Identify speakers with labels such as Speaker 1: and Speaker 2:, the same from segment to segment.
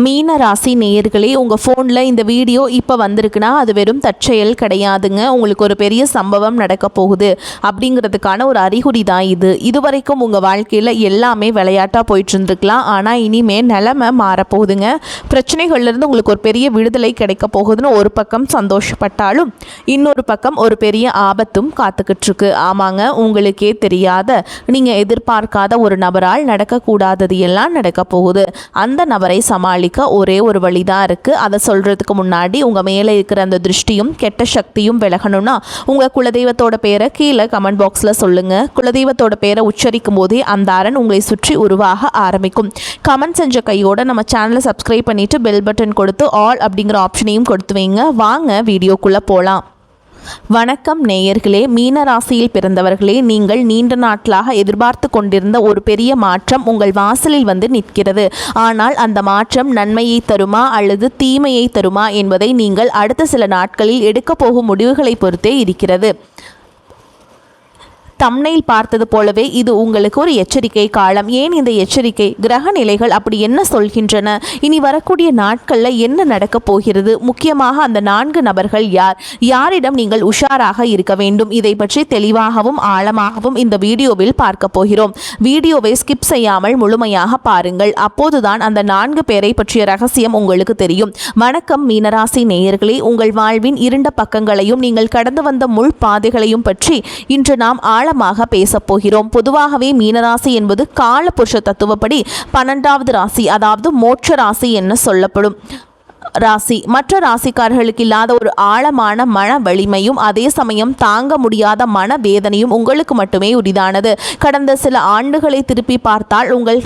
Speaker 1: மீன ராசி நேயர்களே, உங்கள் ஃபோனில் இந்த வீடியோ இப்போ வந்திருக்குன்னா அது வெறும் தற்செயல் கிடையாதுங்க. உங்களுக்கு ஒரு பெரிய சம்பவம் நடக்க போகுது அப்படிங்கிறதுக்கான ஒரு அறிகுறி தான் இது. இதுவரைக்கும் உங்கள் வாழ்க்கையில் எல்லாமே விளையாட்டாக போயிட்டு இருந்துக்கலாம். ஆனால் இனிமேல் நிலைமை மாறப்போகுதுங்க. பிரச்சனைகள்லேருந்து உங்களுக்கு ஒரு பெரிய விடுதலை கிடைக்க போகுதுன்னு ஒரு பக்கம் சந்தோஷப்பட்டாலும் இன்னொரு பக்கம் ஒரு பெரிய ஆபத்தும் காத்துக்கிட்டு இருக்கு. ஆமாங்க, உங்களுக்கே தெரியாத, நீங்கள் எதிர்பார்க்காத ஒரு நபரால் நடக்கக்கூடாதது எல்லாம் நடக்க போகுது. அந்த நபரை சமாளிக்க ஒரே ஒரு வழிதான் இருக்குது. அதை சொல்கிறதுக்கு முன்னாடி உங்கள் மேலே இருக்கிற அந்த திருஷ்டியும் கெட்ட சக்தியும் விலகணும்னா உங்கள் குலதெய்வத்தோட பேரை கீழே கமெண்ட் பாக்ஸில் சொல்லுங்கள். குலதெய்வத்தோட பேரை உச்சரிக்கும் போதே அந்த அரண் உங்களை சுற்றி உருவாக ஆரம்பிக்கும். கமெண்ட் செஞ்ச கையோட நம்ம சேனலை சப்ஸ்கிரைப் பண்ணிவிட்டு பெல் பட்டன் கொடுத்து ஆல் அப்படிங்கிற ஆப்ஷனையும் கொடுத்து வைங்க. வாங்க வீடியோக்குள்ளே போகலாம். வணக்கம் நேயர்களே, மீன ராசியில் பிறந்தவர்களே, நீங்கள் நீண்ட நாட்களாக எதிர்பார்த்து கொண்டிருந்த ஒரு பெரிய மாற்றம் உங்கள் வாசலில் வந்து நிற்கிறது. ஆனால் அந்த மாற்றம் நன்மையை தருமா அல்லது தீமையை தருமா என்பதை நீங்கள் அடுத்த சில நாட்களில் எடுக்க போகும் முடிவுகளை பொறுத்தே இருக்கிறது. தம்ப்நெயில் பார்த்தது போலவே இது உங்களுக்கு ஒரு எச்சரிக்கை காலம். ஏன் இந்த எச்சரிக்கை? கிரக நிலைகள் அப்படி என்ன சொல்கின்றன? இனி வரக்கூடிய நாட்களில் என்ன நடக்கப் போகிறது? முக்கியமாக அந்த 4 நபர்கள் யார்? யாரிடம் நீங்கள் உஷாராக இருக்க வேண்டும்? இதை பற்றி தெளிவாகவும் ஆழமாகவும் இந்த வீடியோவில் பார்க்க போகிறோம். வீடியோவை ஸ்கிப் செய்யாமல் முழுமையாக பாருங்கள். அப்போதுதான் அந்த 4 பேரை பற்றிய ரகசியம் உங்களுக்கு தெரியும். வணக்கம் மீனராசி நேயர்களே, உங்கள் வாழ்வின் இருண்ட பக்கங்களையும் நீங்கள் கடந்து வந்த முள் பாதைகளையும் பற்றி இன்று நாம் ஆழமாக பேசப் போகிறோம். பொதுவாகவே மீனராசி என்பது காலபுருஷ தத்துவப்படி 12வது ராசி, அதாவது மோட்ச ராசி என்ன சொல்லப்படும் ராசி. மற்ற ராசிக்காரர்களுக்கு இல்லாத ஒரு ஆழமான மன வலிமையும் அதே சமயம் தாங்க முடியாத மன வேதனையும் உங்களுக்கு மட்டுமே உரிதானது. கடந்த சில ஆண்டுகளை திருப்பி பார்த்தால் உங்கள்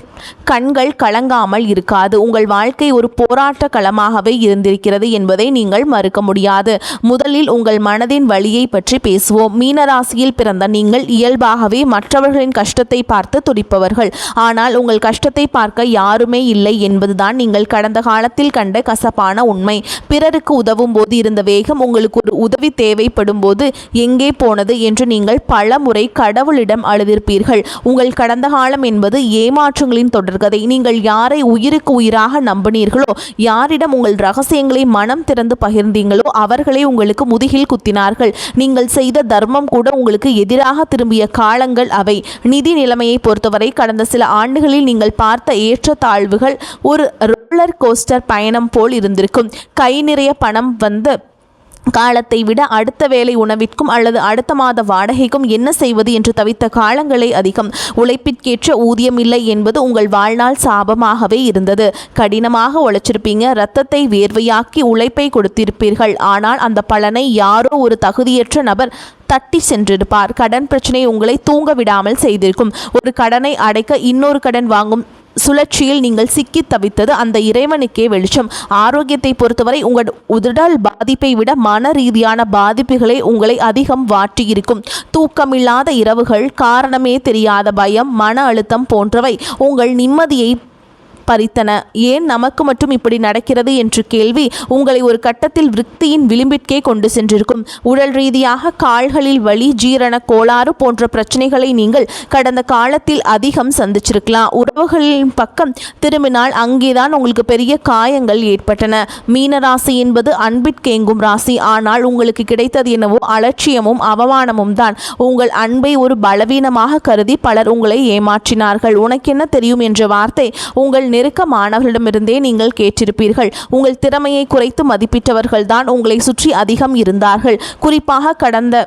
Speaker 1: கண்கள் கலங்காமல் இருக்காது. உங்கள் வாழ்க்கை ஒரு போராட்ட களமாகவே இருந்திருக்கிறது என்பதை நீங்கள் மறுக்க முடியாது. முதலில் உங்கள் மனதின் வலியை பற்றி பேசுவோம். மீனராசியில் பிறந்த நீங்கள் இயல்பாகவே மற்றவர்களின் கஷ்டத்தை பார்த்து துடிப்பவர்கள். ஆனால் உங்கள் கஷ்டத்தை பார்க்க யாருமே இல்லை என்பதுதான் நீங்கள் கடந்த காலத்தில் கண்ட கசப்பான உண்மை. பிறருக்கு உதவும் போது இருந்த வேகம் உங்களுக்கு ஒரு உதவி தேவைப்படும் போது எங்கே போனது என்று நீங்கள் பல முறை கடவுளிடம் அழுதிருப்பீர்கள். உங்கள் கடந்த காலம் என்பது ஏமாற்றங்களின் தொடர்கதை. நீங்கள் யாரை உயிருக்கு உயிராக நம்பினீர்களோ, யாரிடம் உங்கள் ரகசியங்களை மனம் திறந்து பகிர்ந்தீங்களோ அவர்களே உங்களுக்கு முதுகில் குத்தினார்கள். நீங்கள் செய்த தர்மம் கூட உங்களுக்கு எதிராக திரும்பிய காலங்கள் அவை. நிதி நிலைமையை பொறுத்தவரை கடந்த சில ஆண்டுகளில் நீங்கள் பார்த்த ஏற்றத்தாழ்வுகள் ஒரு ரோலர் கோஸ்டர் பயணம் போல் இருந்திருக்கும். கை நிறைய பணம் வந்து காலத்தை விட அடுத்த வேலை உணவிற்கும் அல்லது அடுத்த மாத வாடகைக்கும் என்ன செய்வது என்று தவித்த காலங்களே அதிகம். உழைப்பிற்கேற்ற ஊதியம் இல்லை என்பது உங்கள் வாழ்நாள் சாபமாகவே இருந்தது. கடினமாக உழைச்சிருப்பீங்க, இரத்தத்தை வேர்வையாக்கி உழைப்பை கொடுத்திருப்பீர்கள். ஆனால் அந்த பலனை யாரோ ஒரு தகுதியற்ற நபர் தட்டி சென்றிருப்பார். கடன் பிரச்சனை உங்களை தூங்க விடாமல் செய்திருக்கும். ஒரு கடனை அடைக்க இன்னொரு கடன் வாங்கும் சுழற்சியில் நீங்கள் சிக்கி தவித்தது அந்த இறைவனுக்கே வெளிச்சம். ஆரோக்கியத்தை பொறுத்தவரை உங்கள் உடல் பாதிப்பை விட மன ரீதியான பாதிப்புகளை உங்களை அதிகம் வாட்டியிருக்கும். தூக்கமில்லாத இரவுகள், காரணமே தெரியாத பயம், மன அழுத்தம் போன்றவை உங்கள் நிம்மதியை பறித்தன. ஏன் நமக்கு மட்டும் இப்படி நடக்கிறது என்று கேள்வி உங்களை ஒரு கட்டத்தில் விருத்தியின் விளிம்பிற்கே கொண்டு சென்றிருக்கும். உடல் ரீதியாக கால்களில் வலி, ஜீரண கோளாறு போன்ற பிரச்சனைகளை நீங்கள் கடந்த காலத்தில் அதிகம் சந்திச்சிருக்கலாம். உறவுகளின் பக்கம் திரும்பினால் அங்கேதான் உங்களுக்கு பெரிய காயங்கள் ஏற்பட்டன. மீனராசி என்பது அன்பிற்கேங்கும் ராசி. ஆனால் உங்களுக்கு கிடைத்தது என்னவோ அலட்சியமும் அவமானமும் தான். உங்கள் அன்பை ஒரு பலவீனமாக கருதி பலர் உங்களை ஏமாற்றினார்கள். உனக்கென்ன தெரியும் என்ற வார்த்தை உங்கள் நெருக்கமானவர்களிடமிருந்தே நீங்கள் கேட்டிருப்பீர்கள். உங்கள் திறமையை குறைத்து மதிப்பிட்டவர்கள்தான் உங்களை சுற்றி அதிகம் இருந்தார்கள். குறிப்பாக கடந்த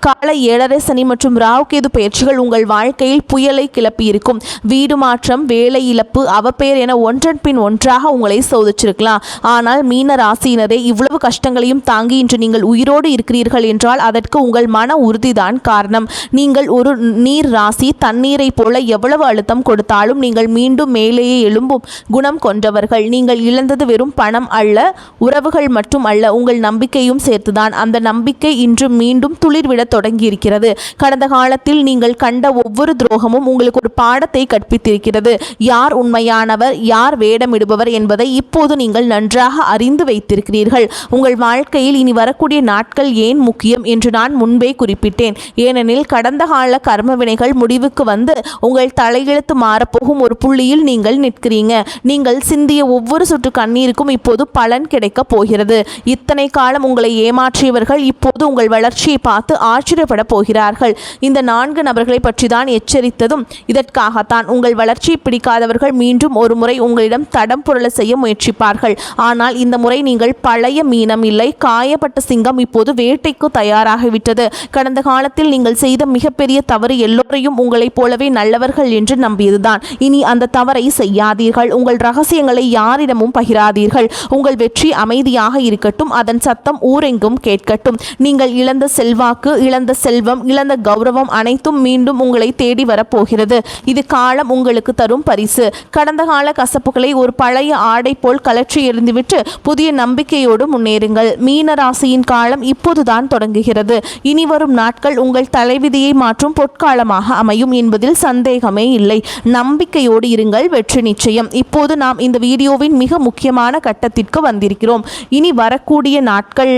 Speaker 1: கால 7.5 சனி மற்றும் ராகுகேது பயிற்சிகள் உங்கள் வாழ்க்கையில் புயலை கிளப்பியிருக்கும். வீடு மாற்றம், வேலை இழப்பு, அவப்பெயர் என ஒன்றன் பின் ஒன்றாக உங்களை சோதிச்சிருக்கலாம். ஆனால் மீன ராசியினரே, இவ்வளவு கஷ்டங்களையும் தாங்கி இன்று நீங்கள் உயிரோடு இருக்கிறீர்கள் என்றால் அதற்கு உங்கள் மன உறுதிதான் காரணம். நீங்கள் ஒரு நீர் ராசி. தண்ணீரை போல எவ்வளவு அழுத்தம் கொடுத்தாலும் நீங்கள் மீண்டும் மேலேயே எழும்பும் குணம் கொண்டவர்கள். நீங்கள் இழந்தது வெறும் பணம் அல்ல, உறவுகள் மட்டும் அல்ல, உங்கள் நம்பிக்கையும் சேர்த்துதான். அந்த நம்பிக்கை இன்று மீண்டும் துளிர்விட தொடங்கி இருக்கிறது. கடந்த காலத்தில் நீங்கள் கண்ட ஒவ்வொரு துரோகமும் உங்களுக்கு ஒரு பாடத்தை கற்பித்திருக்கிறது. யார் உண்மையானவர், யார் வேடமிடுபவர் என்பதை இப்போது நீங்கள் நன்றாக அறிந்து வைத்திருக்கிறீர்கள். உங்கள் வாழ்க்கையில் இனி வரக்கூடிய நாட்கள் ஏன் முக்கியம் என்று நான் முன்பே குறிப்பிட்டேன். ஏனெனில் கடந்த கால கர்ம வினைகள் முடிவுக்கு வந்து உங்கள் தலையெழுத்து மாறப்போகும் ஒரு புள்ளியில் நீங்கள் நிற்கிறீங்க. நீங்கள் சிந்திய ஒவ்வொரு சொட்டு கண்ணீருக்கும் இப்போது பலன் கிடைக்க போகிறது. இத்தனை காலம் உங்களை ஏமாற்றியவர்கள் இப்போது உங்கள் வளர்ச்சியை பார்த்து ஆச்சரியப்பட போகிறார்கள். இந்த 4 நபர்களை பற்றி தான் எச்சரித்ததும் இதற்காகத்தான். உங்கள் வளர்ச்சியை பிடிக்காதவர்கள் மீண்டும் ஒரு முறை உங்களிடம் தடம் புரள செய்ய முயற்சிப்பார்கள். ஆனால் இந்த முறை நீங்கள் பழைய மீனம் இல்லை, காயப்பட்ட சிங்கம் இப்போது வேட்டைக்கு தயாராகிவிட்டது. கடந்த காலத்தில் நீங்கள் செய்த மிகப்பெரிய தவறு எல்லோரையும் உங்களைப் போலவே நல்லவர்கள் என்று நம்பியதுதான். இனி அந்த தவறை செய்யாதீர்கள். உங்கள் ரகசியங்களை யாரிடமும் பகிராதீர்கள். உங்கள் வெற்றி அமைதியாக இருக்கட்டும். அதன் சத்தம் ஊரெங்கும் கேட்கட்டும். நீங்கள் இழந்த செல்வாக்கு, இழந்த செல்வம், இழந்த கௌரவம் அனைத்தும் மீண்டும் உங்களை தேடி வரப்போகிறது. இது காலம் உங்களுக்கு தரும் பரிசு. கடந்த கால கசப்புகளை ஒரு பழைய ஆடை போல் கலற்றி எறிந்துவிட்டு புதிய நம்பிக்கையோடு முன்னேறுங்கள். மீன ராசியின் காலம் இப்போதுதான் தொடங்குகிறது. இனி வரும் நாட்கள் உங்கள் தலைவிதியை மாற்றும் பொற்காலமாக அமையும் என்பதில் சந்தேகமே இல்லை. நம்பிக்கையோடு இருங்கள், வெற்றி நிச்சயம். இப்போது நாம் இந்த வீடியோவின் மிக முக்கியமான கட்டத்திற்கு வந்திருக்கிறோம். இனி வரக்கூடிய நாட்கள்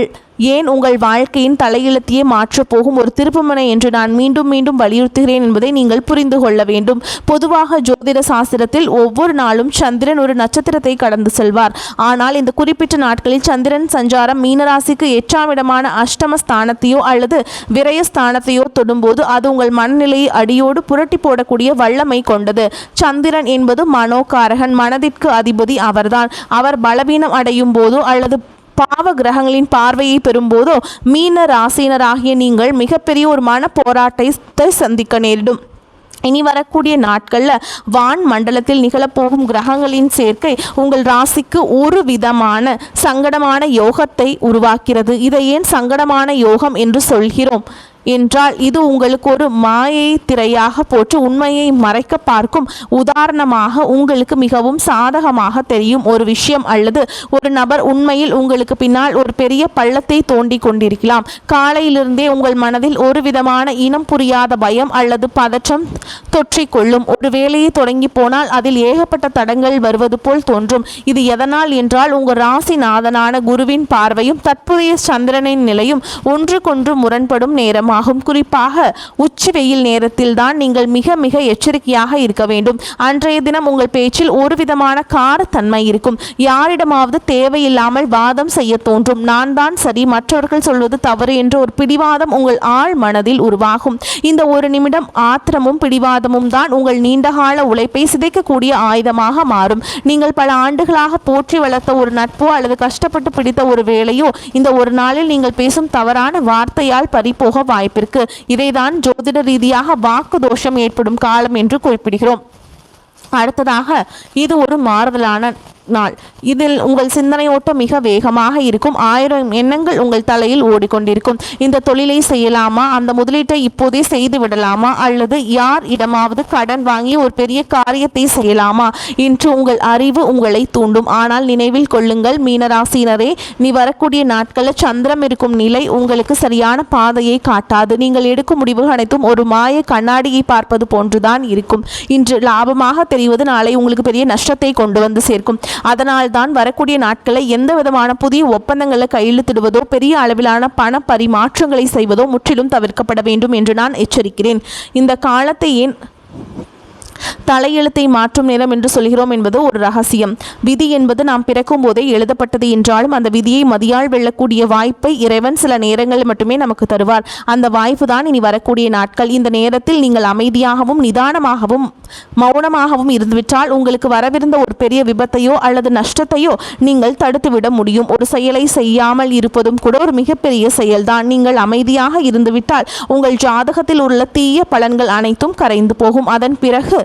Speaker 1: ஏன் உங்கள் வாழ்க்கையின் தலையெழுத்தையே மாற்றப் போகும் ஒரு திருப்புமுனை என்று நான் மீண்டும் மீண்டும் வலியுறுத்துகிறேன் என்பதை நீங்கள் புரிந்து கொள்ள வேண்டும். பொதுவாக ஜோதிட சாஸ்திரத்தில் ஒவ்வொரு நாளும் சந்திரன் ஒரு நட்சத்திரத்தை கடந்து செல்வார். ஆனால் இந்த குறிப்பிட்ட நாட்களில் சந்திரன் சஞ்சாரம் மீனராசிக்கு 8ஆம் இடமான அஷ்டம ஸ்தானத்தையோ அல்லது விரயஸ்தானத்தையோ தொடும்போது அது உங்கள் மனநிலையை அடியோடு புரட்டி போடக்கூடிய வல்லமை கொண்டது. சந்திரன் என்பது மனோகாரகன், மனதிற்கு அதிபதி அவர்தான். அவர் பலவீனம் அடையும் போதோ அல்லது பாவ கிரகங்களின் பார்வையை பெறும்போதோ மீன ராசினராகிய நீங்கள் மிகப்பெரிய ஒரு மன போராட்டத்தை சந்திக்க நேரிடும். இனி வரக்கூடிய நாட்களில் வான் மண்டலத்தில் நிகழப்போகும் கிரகங்களின் சேர்க்கை உங்கள் ராசிக்கு ஒரு விதமான சங்கடமான யோகத்தை உருவாக்கிறது. இதை ஏன் சங்கடமான யோகம் என்று சொல்கிறோம் என்றால் இது உங்களுக்கு ஒரு மாயை திரையாக போட்டு உண்மையை மறைக்க பார்க்கும். உதாரணமாக, உங்களுக்கு மிகவும் சாதகமாக தெரியும் ஒரு விஷயம் அல்லது ஒரு நபர் உண்மையில் உங்களுக்கு பின்னால் ஒரு பெரிய பள்ளத்தை தோண்டி கொண்டிருக்கலாம். காலையிலிருந்தே உங்கள் மனதில் ஒரு விதமான இனம் புரியாத பயம் அல்லது பதற்றம் தொற்றிக்கொள்ளும். ஒரு வேலையை தொடங்கி போனால் அதில் ஏகப்பட்ட தடங்கள் வருவது போல் தோன்றும். இது எதனால் என்றால் உங்கள் ராசிநாதனான குருவின் பார்வையும் தற்போதைய சந்திரனின் நிலையும் ஒன்றுக்கொன்று முரண்படும் நேரம் ஆகும். குறிப்பாக உச்சி வெயில் நேரத்தில் தான் நீங்கள் மிக மிக எச்சரிக்கையாக இருக்க வேண்டும். அன்றைய தினம் உங்கள் பேச்சில் ஒரு விதமான காரத்தன்மை இருக்கும். யாரிடமாவது தேவையில்லாமல் வாதம் செய்ய தோன்றும். நான் தான் சரி, மற்றவர்கள் சொல்வது தவறு என்ற ஒரு பிடிவாதம் உங்கள் ஆழ் மனதில் உருவாகும். இந்த ஒரு நிமிடம் ஆத்திரமும் பிடிவாதமும் தான் உங்கள் நீண்டகால உழைப்பை சிதைக்கக்கூடிய ஆயுதமாக மாறும். நீங்கள் பல ஆண்டுகளாக போற்றி வளர்த்த ஒரு நட்போ அல்லது கஷ்டப்பட்டு பிடித்த ஒரு வேலையோ இந்த ஒரு நாளில் நீங்கள் பேசும் தவறான வார்த்தையால் பறிபோக வாய்ப்பிற்கு. இதைதான் ஜோதிட ரீதியாக வாக்கு தோஷம் ஏற்படும் காலம் என்று குறிப்பிடுகிறோம். அடுத்ததாக, இது ஒரு மாறுதலான நாள். இதில் உங்கள் சிந்தனை ஓட்டம் மிக வேகமாக இருக்கும். 1000 எண்ணங்கள் உங்கள் தலையில் ஓடிக்கொண்டிருக்கும். இந்த தொழிலை செய்யலாமா, அந்த முதலீட்டை இப்போதே செய்து விடலாமா, அல்லது யார் இடமாவது கடன் வாங்கி ஒரு பெரிய காரியத்தை செய்யலாமா என்று உங்கள் அறிவு உங்களை தூண்டும். ஆனால் நினைவில் கொள்ளுங்கள் மீனராசினரே, நீ வரக்கூடிய நாட்களில் சந்திரம் இருக்கும் நிலை உங்களுக்கு சரியான பாதையை காட்டாது. நீங்கள் எடுக்கும் முடிவுகள் அனைத்தும் ஒரு மாய கண்ணாடியை பார்ப்பது போன்றுதான் இருக்கும். இன்று லாபமாக தெரிவது நாளை உங்களுக்கு பெரிய நஷ்டத்தை கொண்டு வந்து சேர்க்கும். அதனால் தான் வரக்கூடிய நாட்களில் எந்த விதமான புதிய ஒப்பந்தங்களை கையெழுத்திடுவதோ பெரிய அளவிலான பண பரிமாற்றங்களை செய்வதோ முற்றிலும் தவிர்க்கப்பட வேண்டும் என்று நான் எச்சரிக்கிறேன். இந்த காலத்தை ஏன் தலையெழுத்தை மாற்றும் நேரம் என்று சொல்கிறோம் என்பது ஒரு ரகசியம். விதி என்பது நாம் பிறக்கும் போதே எழுதப்பட்டது என்றாலும் அந்த விதியை மதியால் வெல்லக்கூடிய வாய்ப்பை இறைவன் சில நேரங்களில் மட்டுமே நமக்கு தருவார். அந்த வாய்ப்பு தான் இனி வரக்கூடிய நாட்கள். இந்த நேரத்தில் நீங்கள் அமைதியாகவும் நிதானமாகவும் மௌனமாகவும் இருந்துவிட்டால் உங்களுக்கு வரவிருந்த ஒரு பெரிய விபத்தையோ அல்லது நஷ்டத்தையோ நீங்கள் தடுத்துவிட முடியும். ஒரு செயலை செய்யாமல் இருப்பதும் கூட ஒரு மிகப்பெரிய செயல்தான். நீங்கள் அமைதியாக இருந்துவிட்டால் உங்கள் ஜாதகத்தில் உள்ள தீய பலன்கள் அனைத்தும் கரைந்து போகும். அதன் பிறகு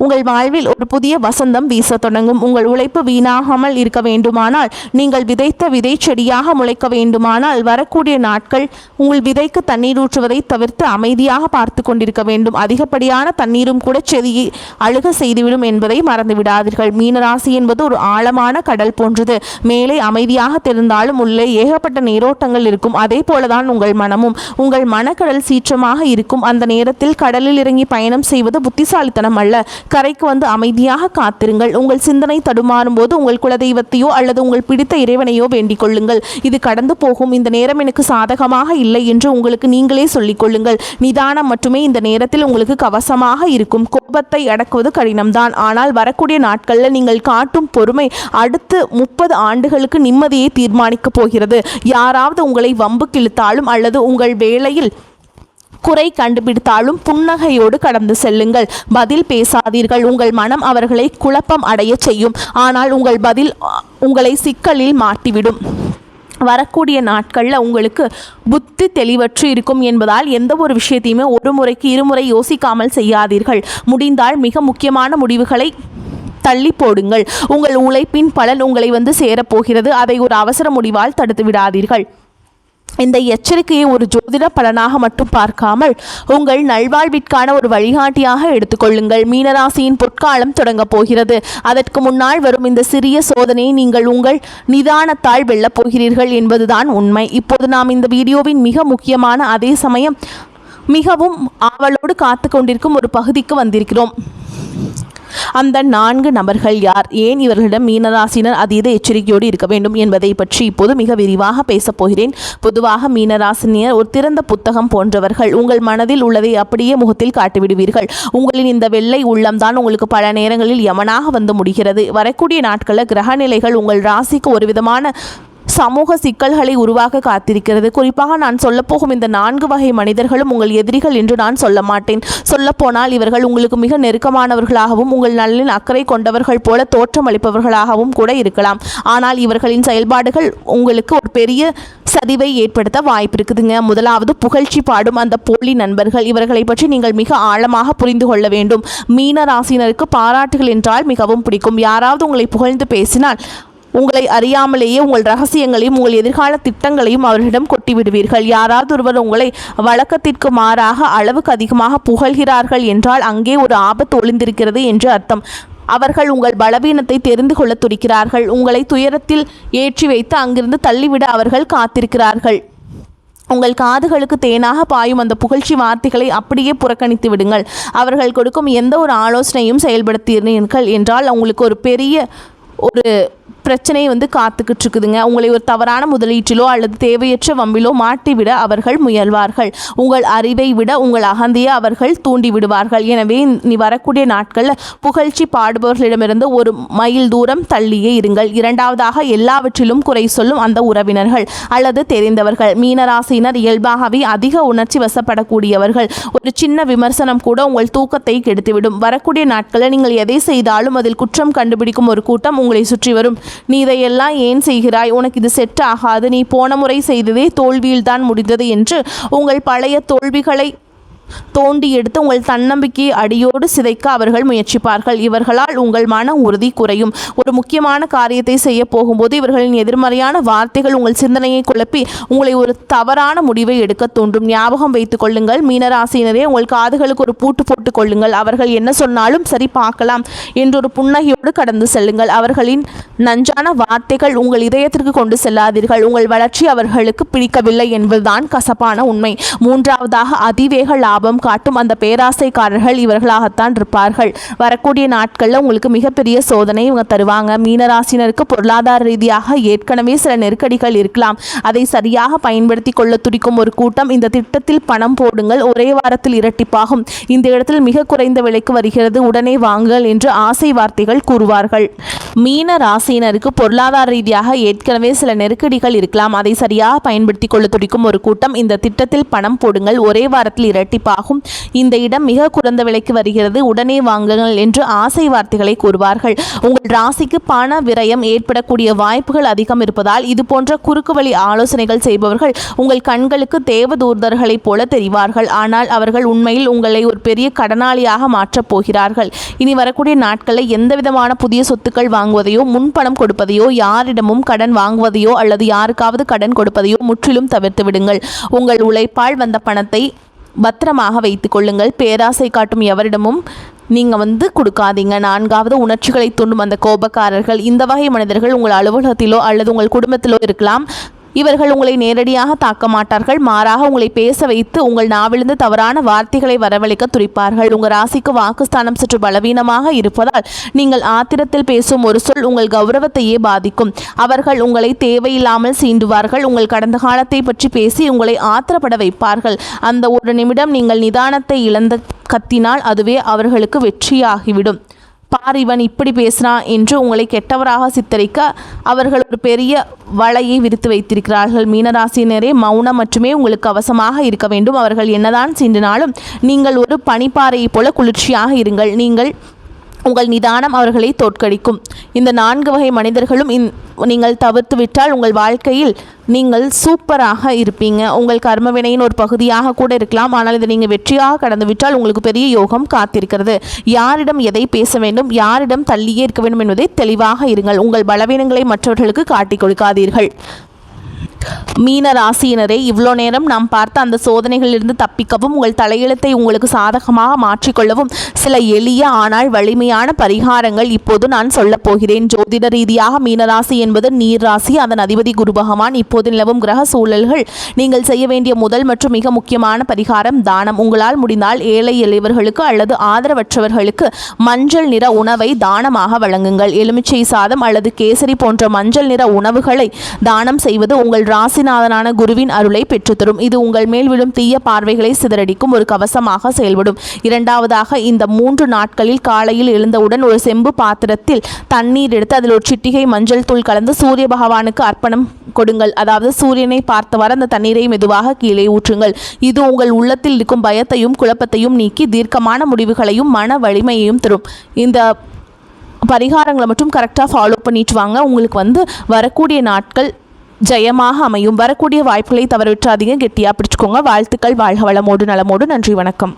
Speaker 1: உங்கள் வாழ்வில் ஒரு புதிய வசந்தம் வீச தொடங்கும். உங்கள் உழைப்பு வீணாகாமல் இருக்க வேண்டுமானால், நீங்கள் விதைத்த விதை செடியாக முளைக்க வேண்டுமானால், வரக்கூடிய நாட்கள் உங்கள் விதைக்கு தண்ணீர் ஊற்றுவதை தவிர்த்து அமைதியாக பார்த்து கொண்டிருக்க வேண்டும். அதிகப்படியான தண்ணீரும் கூட செடியை அழுக செய்துவிடும் என்பதை மறந்து விடாதீர்கள். மீனராசி என்பது ஒரு ஆழமான கடல் போன்றது. மேலே அமைதியாக தெரிந்தாலும் உள்ளே ஏகப்பட்ட நீரோட்டங்கள் இருக்கும். அதே போலதான் உங்கள் மனமும். உங்கள் மனக்கடல் சீற்றமாக இருக்கும். அந்த நேரத்தில் கடலில் இறங்கி பயணம் செய்வது புத்திசாலித்தனம் அல்ல. கரைக்கு வந்து அமைதியாக காத்திருங்கள். உங்கள் சிந்தனை தடுமாறும் போது உங்கள் குலதெய்வத்தையோ அல்லது உங்கள் பிடித்த இறைவனையோ வேண்டிக் கொள்ளுங்கள். இது கடந்து போகும். இந்த நேரம் எனக்கு சாதகமாக இல்லை என்று உங்களுக்கு நீங்களே சொல்லிக் கொள்ளுங்கள். நிதானம் மட்டுமே இந்த நேரத்தில் உங்களுக்கு கவசமாக இருக்கும். கோபத்தை அடக்குவது கடினம்தான். ஆனால் வரக்கூடிய நாட்களில் நீங்கள் காட்டும் பொறுமை அடுத்து 30 ஆண்டுகளுக்கு நிம்மதியை தீர்மானிக்கப் போகிறது. யாராவது உங்களை வம்பு கிழித்தாலும் அல்லது உங்கள் வேளையில் குறை கண்டுபிடித்தாலும் புன்னகையோடு கடந்து செல்லுங்கள். பதில் பேசாதீர்கள். உங்கள் மனம் அவர்களை குழப்பம் அடைய செய்யும். ஆனால் உங்கள் பதில் உங்களை சிக்கலில் மாட்டிவிடும். வரக்கூடிய நாட்களில் உங்களுக்கு புத்தி தெளிவற்று இருக்கும் என்பதால் எந்த ஒரு விஷயத்தையுமே ஒரு முறைக்கு இருமுறை யோசிக்காமல் செய்யாதீர்கள். முடிந்தால் மிக முக்கியமான முடிவுகளை தள்ளி போடுங்கள். உங்கள் உழைப்பின் பலன் உங்களை வந்து சேரப்போகிறது. அதை ஒரு அவசர முடிவால் தடுத்து விடாதீர்கள். இந்த எச்சரிக்கையை ஒரு ஜோதிட பலனாக மட்டும் பார்க்காமல் உங்கள் நல்வாழ்விற்கான ஒரு வழிகாட்டியாக எடுத்துக்கொள்ளுங்கள். மீனராசியின் பொற்காலம் தொடங்கப் போகிறது. அதற்கு முன்னால் வரும் இந்த சிறிய சோதனையை நீங்கள் உங்கள் நிதானத்தால் வெல்லப் போகிறீர்கள் என்பதுதான் உண்மை. இப்போது நாம் இந்த வீடியோவின் மிக முக்கியமான அதே சமயம் மிகவும் ஆவலோடு காத்து கொண்டிருக்கும் ஒரு பகுதிக்கு வந்திருக்கிறோம். அந்த 4 நபர்கள் யார்? ஏன் இவர்களிடம் மீனராசினர் அதீத எச்சரிக்கையோடு இருக்க வேண்டும் என்பதை பற்றி இப்போது மிக விரிவாக பேசப் போகிறேன். பொதுவாக மீனராசினியர் ஒரு திறந்த புத்தகம் போன்றவர்கள். உங்கள் மனதில் உள்ளதை அப்படியே முகத்தில் காட்டிவிடுவீர்கள். உங்களின் இந்த வெள்ளை உள்ளம்தான் உங்களுக்கு பல நேரங்களில் யமனாக வந்து முடிகிறது. வரக்கூடிய நாட்களில் கிரகநிலைகள் உங்கள் ராசிக்கு ஒரு விதமான சமூக சிக்கல்களை உருவாக்க காத்திருக்கிறது. குறிப்பாக நான் சொல்லப்போகும் இந்த 4 வகை மனிதர்களும் உங்கள் எதிரிகள் என்று நான் சொல்ல மாட்டேன். சொல்லப்போனால் இவர்கள் உங்களுக்கு மிக நெருக்கமானவர்களாகவும் உங்கள் நலனில் அக்கறை கொண்டவர்கள் போல தோற்றமளிப்பவர்களாகவும் கூட இருக்கலாம். ஆனால் இவர்களின் செயல்பாடுகள் உங்களுக்கு ஒரு பெரிய சரிவை ஏற்படுத்த வாய்ப்பு இருக்குதுங்க. முதலாவது புகழ்ச்சி பாடும் அந்த போலி நண்பர்கள். இவர்களை பற்றி நீங்கள் மிக ஆழமாக புரிந்து கொள்ள வேண்டும். மீன ராசினருக்கு பாராட்டுகள் என்றால் மிகவும் பிடிக்கும். யாராவது உங்களை புகழ்ந்து பேசினால் உங்களை அறியாமலேயே உங்கள் ரகசியங்களையும் உங்கள் எதிர்கால திட்டங்களையும் அவர்களிடம் கொட்டிவிடுவீர்கள். யாராவது ஒருவர் உங்களை வழக்கத்திற்கு மாறாக அளவுக்கு அதிகமாக புகழ்கிறார்கள் என்றால் அங்கே ஒரு ஆபத்து ஒளிந்திருக்கிறது என்று அர்த்தம். அவர்கள் உங்கள் பலவீனத்தை தெரிந்து கொள்ள துடிக்கிறார்கள். உங்களை துயரத்தில் ஏற்றி வைத்து அங்கிருந்து தள்ளிவிட அவர்கள் காத்திருக்கிறார்கள். உங்கள் காதுகளுக்கு தேனாக பாயும் அந்த புகழ்ச்சி வார்த்தைகளை அப்படியே புறக்கணித்து விடுங்கள். அவர்கள் கொடுக்கும் எந்த ஒரு ஆலோசனையும் செயல்படுத்தினீர்கள் என்றால் உங்களுக்கு ஒரு பெரிய ஒரு பிரச்சனை வந்து காத்துக்கிட்டு இருக்குதுங்க. உங்களை ஒரு தவறான முதலீட்டிலோ அல்லது தேவையற்ற வம்பிலோ மாட்டிவிட அவர்கள் முயல்வார்கள். உங்கள் அறிவை விட உங்கள் அகந்தையை அவர்கள் தூண்டி விடுவார்கள். எனவே நீ வரக்கூடிய நாட்களில் புகழ்ச்சி பாடுபவர்களிடமிருந்து ஒரு மைல் தூரம் தள்ளியே இருங்கள். இரண்டாவதாக, எல்லாவற்றிலும் குறை சொல்லும் அந்த உறவினர்கள் அல்லது தெரிந்தவர்கள். மீனராசினர் இயல்பாகவே அதிக உணர்ச்சி வசப்படக்கூடியவர்கள். ஒரு சின்ன விமர்சனம் கூட உங்கள் தூக்கத்தை கெடுத்துவிடும். வரக்கூடிய நாட்களில் நீங்கள் எதை செய்தாலும் அதில் குற்றம் கண்டுபிடிக்கும் ஒரு கூட்டம் உங்களை சுற்றி வரும். நீ இதையெல்லாம் ஏன் செய்கிறாய்? உனக்கு இது செட் ஆகாது. நீ போன முறை செய்ததே தோல்வியில்தான் முடிந்தது என்று உங்கள் பழைய தோல்விகளை தோண்டி எடுத்து உங்கள் தன்னம்பிக்கையை அடியோடு சிதைக்க அவர்கள் முயற்சிப்பார்கள். இவர்களால் உங்கள் மன உறுதி குறையும். ஒரு முக்கியமான காரியத்தை செய்ய போகும்போது இவர்களின் எதிர்மறையான வார்த்தைகள் உங்கள் சிந்தனையை குழப்பி உங்களை ஒரு தவறான முடிவை எடுக்க தூண்டும். ஞாபகம் வைத்துக் கொள்ளுங்கள் மீனராசினரே, உங்கள் காதுகளுக்கு ஒரு பூட்டு போட்டுக் கொள்ளுங்கள். அவர்கள் என்ன சொன்னாலும் சரி பார்க்கலாம் என்றொரு புன்னகையோடு கடந்து செல்லுங்கள். அவர்களின் நஞ்சான வார்த்தைகள் உங்கள் இதயத்திற்கு கொண்டு செல்லாதீர்கள். உங்கள் வளர்ச்சி அவர்களுக்கு பிடிக்கவில்லை என்பதுதான் கசப்பான உண்மை. மூன்றாவதாக, அதிவேக லாபம் காட்டும் அந்த பேராசைக்காரர்கள் இவர்களாகத்தான் இருப்பார்கள். வரக்கூடிய நாட்களில் உங்களுக்கு மிகப்பெரிய சோதனை இவங்க தருவாங்க. மீனராசினருக்கு பொருளாதார ரீதியாக ஏற்கனவே சில நெருக்கடிகள் இருக்கலாம். அதை சரியாக பயன்படுத்தி கொள்ள துடிக்கும் ஒரு கூட்டம். இந்த திட்டத்தில் பணம் போடுங்கள், ஒரே வாரத்தில் இரட்டிப்பாகும். இந்த இடத்தில் மிக குறைந்த விலைக்கு வருகிறது, உடனே வாங்குங்கள் என்று ஆசை வார்த்தைகள் கூறுவார்கள். மீன ராசியினருக்கு பொருளாதார ரீதியாக ஏற்கனவே சில நெருக்கடிகள் இருக்கலாம். அதை சரியாக பயன்படுத்தி கொள்ள துடிக்கும் ஒரு கூட்டம். இந்த திட்டத்தில் பணம் போடுங்கள், ஒரே வாரத்தில் இரட்டிப்பாகும். அமைப்பாகும். இந்த இடம் மிக குறைந்த விலைக்கு வருகிறது, உடனே வாங்குங்கள் என்று ஆசை வார்த்தைகளை கூறுவார்கள். உங்கள் ராசிக்கு பண விரயம் ஏற்படக்கூடிய வாய்ப்புகள் அதிகம் இருப்பதால் இது போன்ற குறுக்கு வழி ஆலோசனைகள் செய்பவர்கள் உங்கள் கண்களுக்கு தேவதூதர்களைப் போல தெரிவார்கள். ஆனால் அவர்கள் உண்மையில் உங்களை ஒரு பெரிய கடனாளியாக மாற்றப் போகிறார்கள். இனி வரக்கூடிய நாட்களில் எந்தவிதமான புதிய சொத்துக்கள் வாங்குவதையோ, முன்பணம் கொடுப்பதையோ, யாரிடமும் கடன் வாங்குவதையோ அல்லது யாருக்காவது கடன் கொடுப்பதையோ முற்றிலும் தவிர்த்து விடுங்கள். உங்கள் உழைப்பால் வந்த பணத்தை பத்திரமாக வைத்துக் கொள்ளுங்கள். பேராசை காட்டும் எவரிடமும் நீங்கள் கொடுக்காதீங்க. 4வது, உணர்ச்சிகளை தூண்டும் அந்த கோபக்காரர்கள். இந்த வகை மனிதர்கள் உங்கள் அலுவலகத்திலோ அல்லது உங்கள் குடும்பத்திலோ இருக்கலாம். இவர்கள் உங்களை நேரடியாக தாக்க மாட்டார்கள், மாறாக உங்களை பேச வைத்து உங்கள் நாவிலிருந்து தவறான வார்த்தைகளை வரவழைக்க துடிப்பார்கள். உங்கள் ராசிக்கு வாக்குஸ்தானம் சற்று பலவீனமாக இருப்பதால் நீங்கள் ஆத்திரத்தில் பேசும் ஒரு சொல் உங்கள் கௌரவத்தையே பாதிக்கும். அவர்கள் உங்களை தேவையில்லாமல் சீண்டுவார்கள். உங்கள் கடந்த காலத்தை பற்றி பேசி உங்களை ஆத்திரப்பட வைப்பார்கள். அந்த ஒரு நிமிடம் நீங்கள் நிதானத்தை இழந்து கத்தினால் அதுவே அவர்களுக்கு வெற்றியாகிவிடும். பார், இவன் இப்படி பேசுகிறான் என்று உங்களை கெட்டவராக சித்தரிக்க அவர்கள் ஒரு பெரிய வலையை விரித்து வைத்திருக்கிறார்கள். மீனராசினரே, மௌனம் மட்டுமே உங்களுக்கு அவசமாக இருக்க வேண்டும். அவர்கள் என்னதான் சீண்டினாலும் நீங்கள் ஒரு பனிப்பாறையைப் போல குளிர்ச்சியாக இருங்கள். உங்கள் நிதானம் அவர்களை தோற்கடிக்கும். இந்த 4 வகை மனிதர்களும் நீங்கள் தவிர்த்து விட்டால் உங்கள் வாழ்க்கையில் நீங்கள் சூப்பராக இருப்பீங்க. உங்கள் கர்மவினையின் ஒரு பகுதியாக கூட இருக்கலாம். ஆனால் இதை நீங்கள் வெற்றியாக கடந்து விட்டால் உங்களுக்கு பெரிய யோகம் காத்திருக்கிறது. யாரிடம் எதை பேச வேண்டும், யாரிடம் தள்ளியே இருக்க வேண்டும் என்பதை தெளிவாக இருங்கள். உங்கள் பலவீனங்களை மற்றவர்களுக்கு காட்டிக் கொடுக்காதீர்கள். மீன ராசியினரே, இவ்வளோ நேரம் நாம் பார்த்த அந்த சோதனைகளிலிருந்து தப்பிக்கவும் உங்கள் தலையெழுத்தை உங்களுக்கு சாதகமாக மாற்றிக்கொள்ளவும் சில எளிய ஆனால் வலிமையான பரிகாரங்கள் இப்போது நான் சொல்லப் போகிறேன். ஜோதிட ரீதியாக மீனராசி என்பது நீர் ராசி. அதன் அதிபதி குரு பகவான். இப்போது நிலவும் கிரக சூழல்கள் நீங்கள் செய்ய வேண்டிய முதல் மற்றும் மிக முக்கியமான பரிகாரம் தானம். உங்களால் முடிந்தால் ஏழை எளியவர்களுக்கு அல்லது ஆதரவற்றவர்களுக்கு மஞ்சள் நிற உணவை தானமாக வழங்குங்கள். எலுமிச்சை சாதம் அல்லது கேசரி போன்ற மஞ்சள் நிற உணவுகளை தானம் செய்வது உங்கள் ராசிநாதனான குருவின் அருளை பெற்றுத்தரும். இது உங்கள் மேல் விழும் தீய பார்வைகளை சிதறடிக்கும் ஒரு கவசமாக செயல்படும். 2வதாக, இந்த 3 நாட்களில் காலையில் எழுந்தவுடன் ஒரு செம்பு பாத்திரத்தில் தண்ணீர் எடுத்து அதில் ஒரு சிட்டிகை மஞ்சள் தூள் கலந்து சூரிய பகவானுக்கு அர்ப்பணம் கொடுங்கள். அதாவது சூரியனை பார்த்தவாறு அந்த தண்ணீரை மெதுவாக கீழே ஊற்றுங்கள். இது உங்கள் உள்ளத்தில் இருக்கும் பயத்தையும் குழப்பத்தையும் நீக்கி தீர்க்கமான முடிவுகளையும் மன வலிமையையும் தரும். இந்த பரிகாரங்களை மட்டும் கரெக்டாக ஃபாலோ பண்ணிட்டு வாங்க. உங்களுக்கு வரக்கூடிய நாட்கள் ஜெயமாக அமையும். வரக்கூடிய வாய்ப்புகளை தவறவிட்டாதீங்க. கெட்டியாக பிடிச்சுக்கோங்க. வாழ்த்துக்கள். வாழ்க வளமோடு நலமோடு. நன்றி, வணக்கம்.